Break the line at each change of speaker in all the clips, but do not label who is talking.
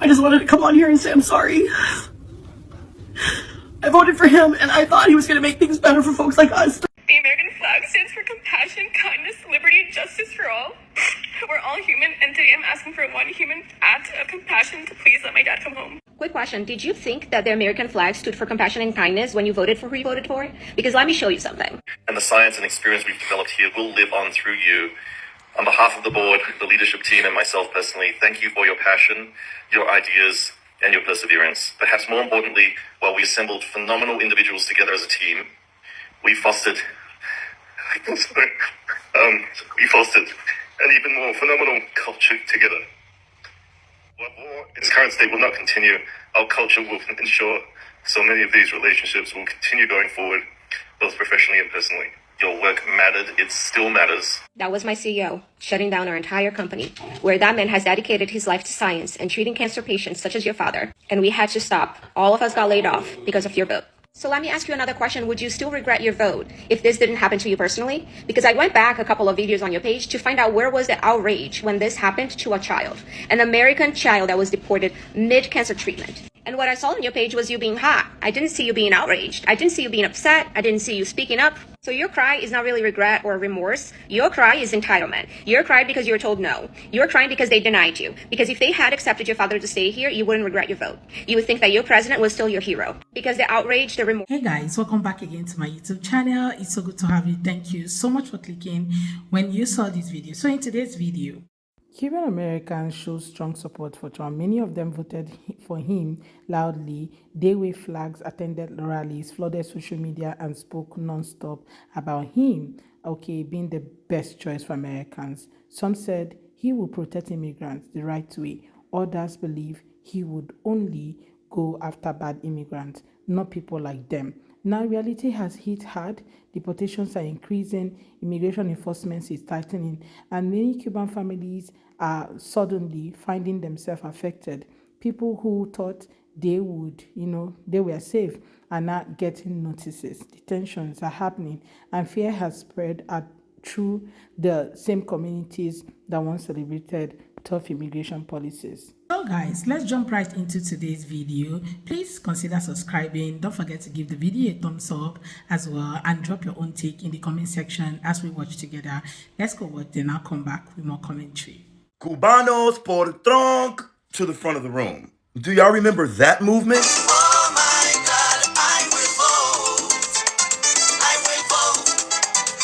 I just wanted to come on here and say I'm sorry. I voted for him, and I thought he was going to make things better for folks like us.
The American flag stands for compassion, kindness, liberty, and justice for all. We're all human, and today I'm asking for one human act of compassion to please let my dad come home.
Quick question. Did you think that the American flag stood for compassion and kindness when you voted for who you voted for? Because let me show you something.
And the science and experience we've developed here will live on through you. On behalf of the board, the leadership team, and myself personally, thank you for your passion, your ideas, and your perseverance. Perhaps more importantly, while we assembled phenomenal individuals together as a team, we fostered an even more phenomenal culture together. While war in its current state will not continue, our culture will ensure so many of these relationships will continue going forward, both professionally and personally. Your work mattered. It still matters.
That was my CEO, shutting down our entire company, where that man has dedicated his life to science and treating cancer patients such as your father. And we had to stop. All of us got laid off because of your vote. So let me ask you another question. Would you still regret your vote if this didn't happen to you personally? Because I went back a couple of videos on your page to find out where was the outrage when this happened to a child, an American child that was deported mid-cancer treatment. And what I saw on your page was you being hot. I didn't see you being outraged. I didn't see you being upset. I didn't see you speaking up. So your cry is not really regret or remorse. Your cry is entitlement. You're crying because you were told no. You're crying because they denied you. Because if they had accepted your father to stay here, you wouldn't regret your vote. You would think that your president was still your hero. Because the outrage, the remorse.
Hey guys, welcome back again to my YouTube channel. It's so good to have you. Thank you so much for clicking when you saw this video. So in today's video, Cuban Americans show strong support for Trump. Many of them voted for him loudly. They waved flags, attended rallies, flooded social media, and spoke non-stop about him, being the best choice for Americans. Some said he will protect immigrants the right way. Others believe he would only go after bad immigrants, not people like them. Now, reality has hit hard. Deportations are increasing, immigration enforcement is tightening, and many Cuban families are suddenly finding themselves affected. People who thought they would, they were safe are not getting notices. Detentions are happening, and fear has spread through the same communities that once celebrated tough immigration policies. So guys, let's jump right into today's video. Please consider subscribing. Don't forget to give the video a thumbs up as well, and drop your own take in the comment section as we watch together. Let's go watch, then I'll come back with more commentary.
Cubanos por Trump to the front of the room. Do y'all remember that movement?
Oh my God, I will vote. I will vote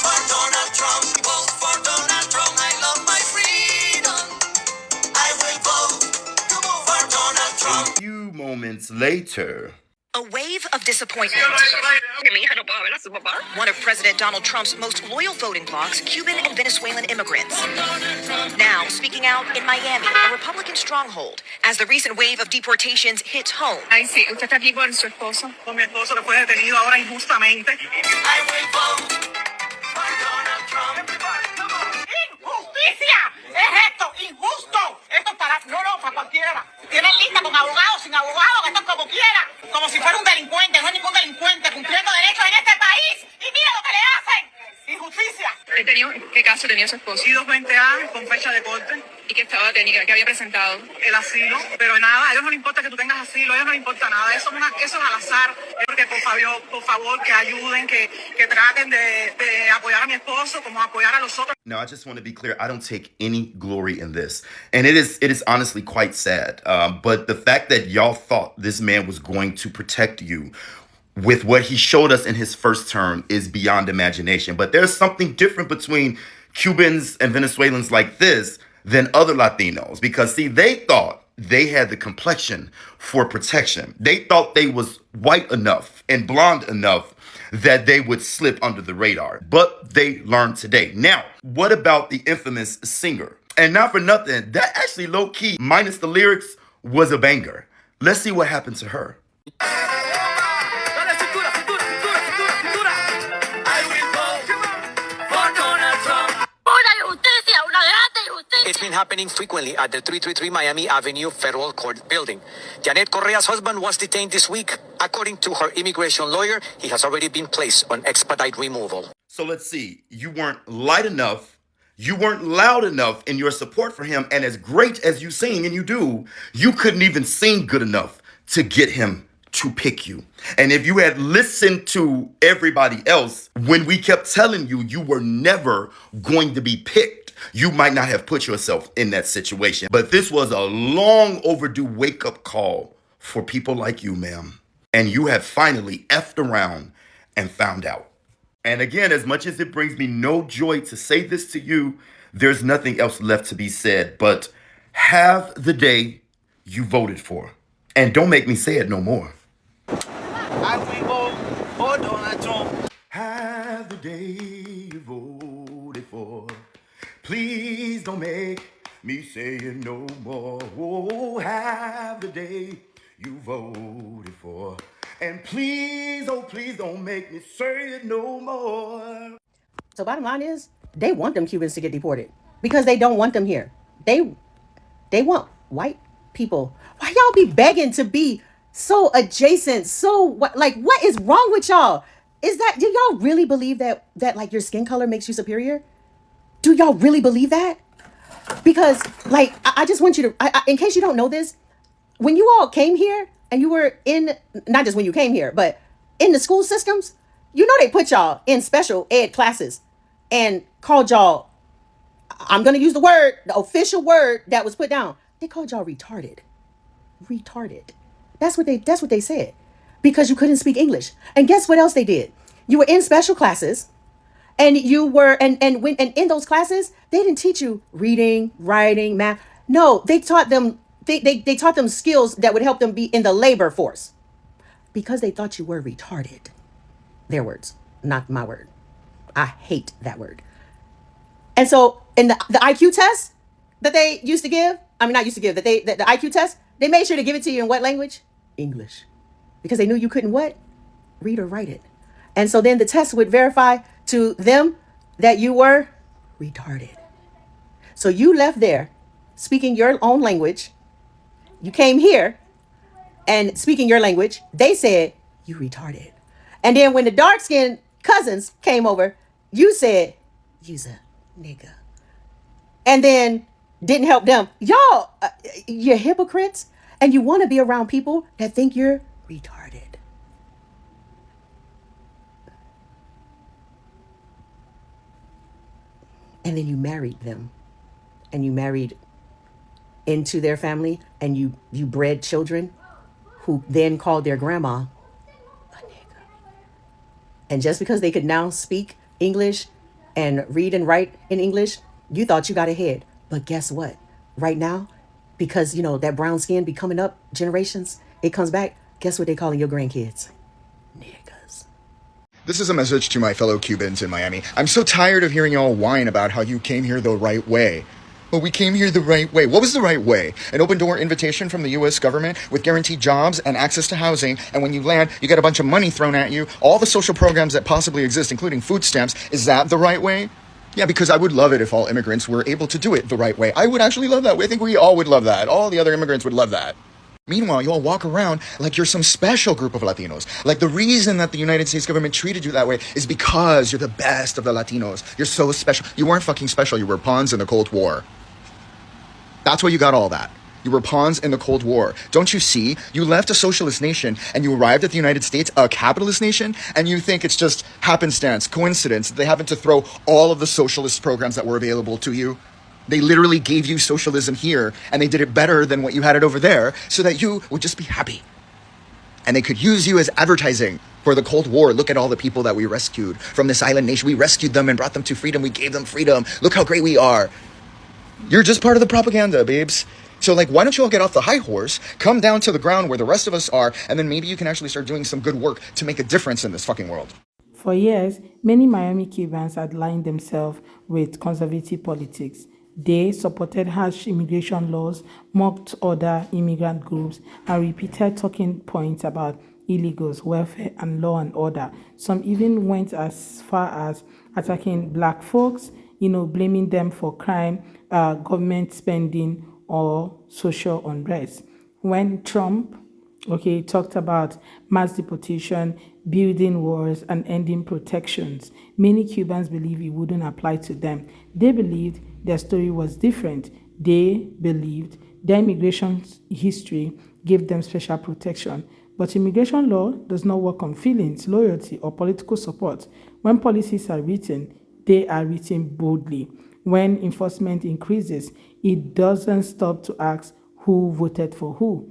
for Donald Trump. Vote for Donald Trump. I love my freedom. I will vote for Donald Trump.
A few moments later.
A wave of disappointment. One of President Donald Trump's most loyal voting blocs, Cuban and Venezuelan immigrants. Now speaking out in Miami, a Republican stronghold, as the recent wave of deportations hits home.
Ay, sí, usted está aquí por su esposo.
Con mi esposo que fue detenido ahora injustamente.
I will vote for Donald Trump.
¡Injusticia! ¡Es esto! ¡Injusto! Esto es para cualquiera. Tienen lista con abogados, sin abogados, esto es como quiera. Como si fuera un delincuente, no es ningún delincuente, cumpliendo derechos en este país. Y mira lo que le hacen. ¡Injusticia!
¿Qué caso tenía su esposo?
220A con fecha de corte.
¿Y qué estaba teniendo? ¿Qué había presentado?
El asilo, pero nada, a ellos no les importa que tú tengas asilo, a ellos no les importa nada, eso es al azar, porque por favor que ayuden, que traten de apoyar a mi esposo como apoyar a los otros.
Now, I just want to be clear, I don't take any glory in this, and it is honestly quite sad, but the fact that y'all thought this man was going to protect you with what he showed us in his first term is beyond imagination. But there's something different between Cubans and Venezuelans like this than other Latinos, because see, they thought they had the complexion for protection. They thought they was white enough and blonde enough that they would slip under the radar, but they learned today. Now, what about the infamous singer? And not for nothing, that actually low-key, minus the lyrics, was a banger. Let's see what happened to her.
It's been happening frequently at the 333 Miami Avenue Federal Court building. Janet Correa's husband was detained this week. According to her immigration lawyer, he has already been placed on expedite removal.
So let's see. You weren't light enough, You weren't loud enough in your support for him. And as great as you sing, and you do, you couldn't even sing good enough to get him to pick you. And if you had listened to everybody else, when we kept telling you you were never going to be picked, you might not have put yourself in that situation. But this was a long overdue wake-up call for people like you, ma'am. And you have finally effed around and found out. And again, as much as it brings me no joy to say this to you, there's nothing else left to be said but have the day you voted for. And don't make me say it no more.
I will vote for Donald Trump.
Have the day you voted for. Please don't make me say it no more. Oh, have the day you voted for. And please, oh, please don't make me say it no more.
So bottom line is, they want them Cubans to get deported because they don't want them here. They want white people. Why y'all be begging to be so adjacent? So what? Like, what is wrong with y'all? Is that, do y'all really believe that like your skin color makes you superior? Do y'all really believe that? Because like, I just want you to, in case you don't know this, when you all came here and you were in, not just when you came here, but in the school systems, you know, they put y'all in special ed classes and called y'all, I'm going to use the word, the official word that was put down. They called y'all retarded. Retarded. That's what they said. Because you couldn't speak English. And guess what else they did? You were in special classes and you were, and in those classes, they didn't teach you reading, writing, math. No, they taught them, they taught them skills that would help them be in the labor force because they thought you were retarded. Their words, not my word. I hate that word. And so in the IQ test that they used to give, I mean, not used to give, that the IQ test, they made sure to give it to you in what language? English. Because they knew you couldn't what? Read or write it. And so then the test would verify to them that you were retarded. So you left there speaking your own language. You came here and speaking your language. They said, you retarded. And then when the dark-skinned cousins came over, you said, you's a nigga. And then didn't help them. Y'all, you're hypocrites. And you want to be around people that think you're retarded. And then you married them. And you married into their family. And you bred children who then called their grandma a nigga. And just because they could now speak English and read and write in English, you thought you got ahead. But guess what? Right now, because, you know, that brown skin be coming up generations, it comes back. Guess what they calling your grandkids? Niggas.
This is a message to my fellow Cubans in Miami. I'm so tired of hearing y'all whine about how you came here the right way. Well, we came here the right way. What was the right way? An open door invitation from the U.S. government with guaranteed jobs and access to housing. And when you land, you get a bunch of money thrown at you. All the social programs that possibly exist, including food stamps. Is that the right way? Yeah, because I would love it if all immigrants were able to do it the right way. I would actually love that. I think we all would love that. All the other immigrants would love that. Meanwhile, you all walk around like you're some special group of Latinos. Like the reason that the United States government treated you that way is because you're the best of the Latinos. You're so special. You weren't fucking special. You were pawns in the Cold War. That's why you got all that. You were pawns in the Cold War. Don't you see? You left a socialist nation and you arrived at the United States, a capitalist nation, and you think it's just happenstance, coincidence that they happened to throw all of the socialist programs that were available to you. They literally gave you socialism here and they did it better than what you had it over there so that you would just be happy. And they could use you as advertising for the Cold War. Look at all the people that we rescued from this island nation. We rescued them and brought them to freedom. We gave them freedom. Look how great we are. You're just part of the propaganda, babes. So, like, why don't you all get off the high horse, come down to the ground where the rest of us are, and then maybe you can actually start doing some good work to make a difference in this fucking world.
For years, many Miami Cubans had aligned themselves with conservative politics. They supported harsh immigration laws, mocked other immigrant groups, and repeated talking points about illegals, welfare, and law and order. Some even went as far as attacking black folks, blaming them for crime, government spending, or social unrest. When Trump Okay, it talked about mass deportation, building wars, and ending protections. Many Cubans believe it wouldn't apply to them. They believed their story was different. They believed their immigration history gave them special protection. But immigration law does not work on feelings, loyalty, or political support. When policies are written, they are written boldly. When enforcement increases, it doesn't stop to ask who voted for who.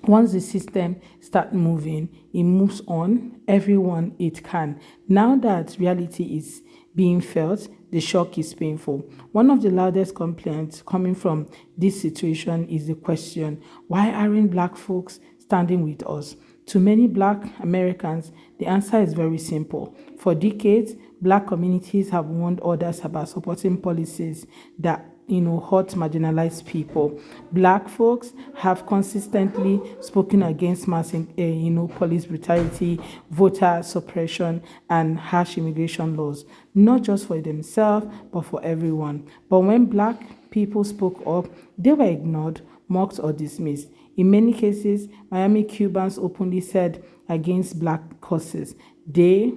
Once the system start moving, it moves on everyone it can. Now that reality is being felt, the shock is painful. One of the loudest complaints coming from this situation is the question, why aren't black folks standing with us? To many black Americans, the answer is very simple. For decades, black communities have warned others about supporting policies that hurt marginalized people. Black folks have consistently spoken against mass, police brutality, voter suppression, and harsh immigration laws, not just for themselves, but for everyone. But when black people spoke up, they were ignored, mocked, or dismissed. In many cases, Miami Cubans openly said against black causes. They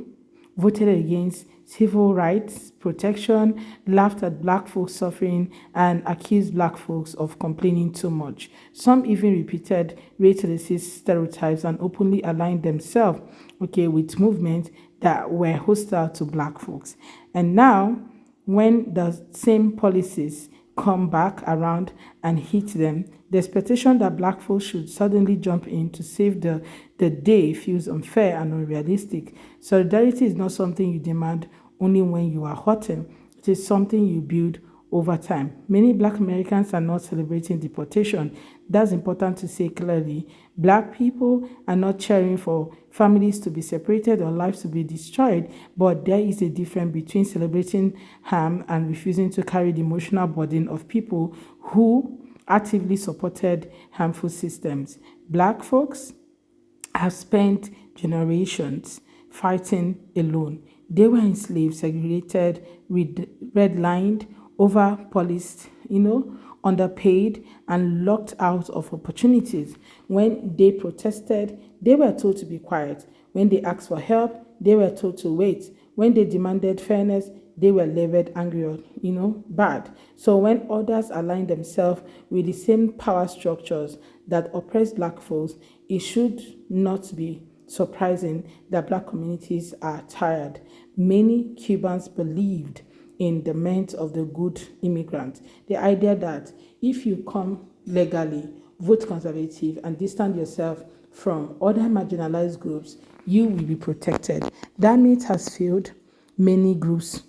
voted against civil rights protection, laughed at black folks suffering, and accused black folks of complaining too much. Some even repeated racist stereotypes and openly aligned themselves, with movements that were hostile to black folks. And now, when the same policies come back around and hit them, the expectation that black folks should suddenly jump in to save the day feels unfair and unrealistic. Solidarity is not something you demand only when you are hurting. It is something you build over time. Many black Americans are not celebrating deportation. That's important to say clearly. Black people are not cheering for families to be separated or lives to be destroyed, but there is a difference between celebrating harm and refusing to carry the emotional burden of people who actively supported harmful systems. Black folks have spent generations fighting alone. They were enslaved, segregated, redlined, over-policed, underpaid, and locked out of opportunities. When they protested, they were told to be quiet. When they asked for help, they were told to wait. When they demanded fairness, they were labeled angry or, bad. So when others align themselves with the same power structures that oppress black folks, it should not be surprising that black communities are tired. Many Cubans believed in the merit of the good immigrant. The idea that if you come legally, vote conservative, and distance yourself from other marginalized groups, you will be protected. That myth has failed many groups,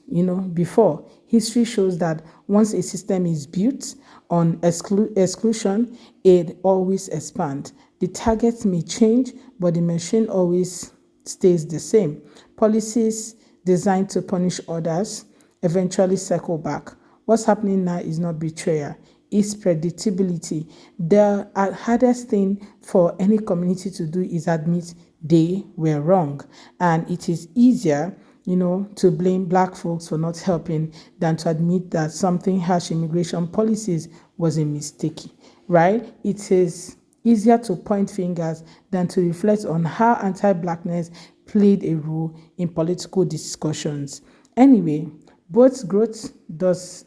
before. History shows that once a system is built on exclusion, it always expands. The targets may change, but the machine always stays the same. Policies designed to punish others eventually circle back. What's happening now is not betrayal, it's predictability. The hardest thing for any community to do is admit they were wrong. And it is easier to blame black folks for not helping than to admit that something harsh immigration policies was a mistake, right? It is easier to point fingers than to reflect on how anti-blackness played a role in political discussions. Anyway, but growth does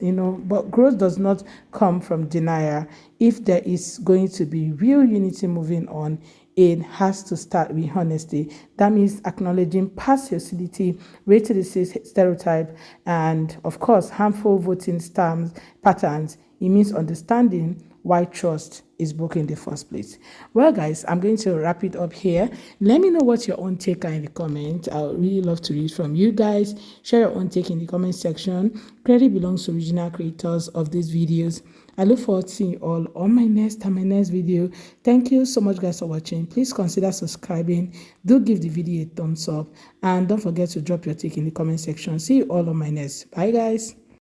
not come from denial. If there is going to be real unity moving on, it has to start with honesty. That means acknowledging past hostility, racist stereotype, and of course, harmful voting patterns. It means understanding why trust is broken in the first place. Well, guys, I'm going to wrap it up here. Let me know what your own take are in the comments. I would really love to read from you guys. Share your own take in the comment section. Credit belongs to original creators of these videos. I look forward to seeing you all on my next video. Thank you so much, guys, for watching. Please consider subscribing. Do give the video a thumbs up. And don't forget to drop your take in the comment section. See you all on my next. Bye, guys.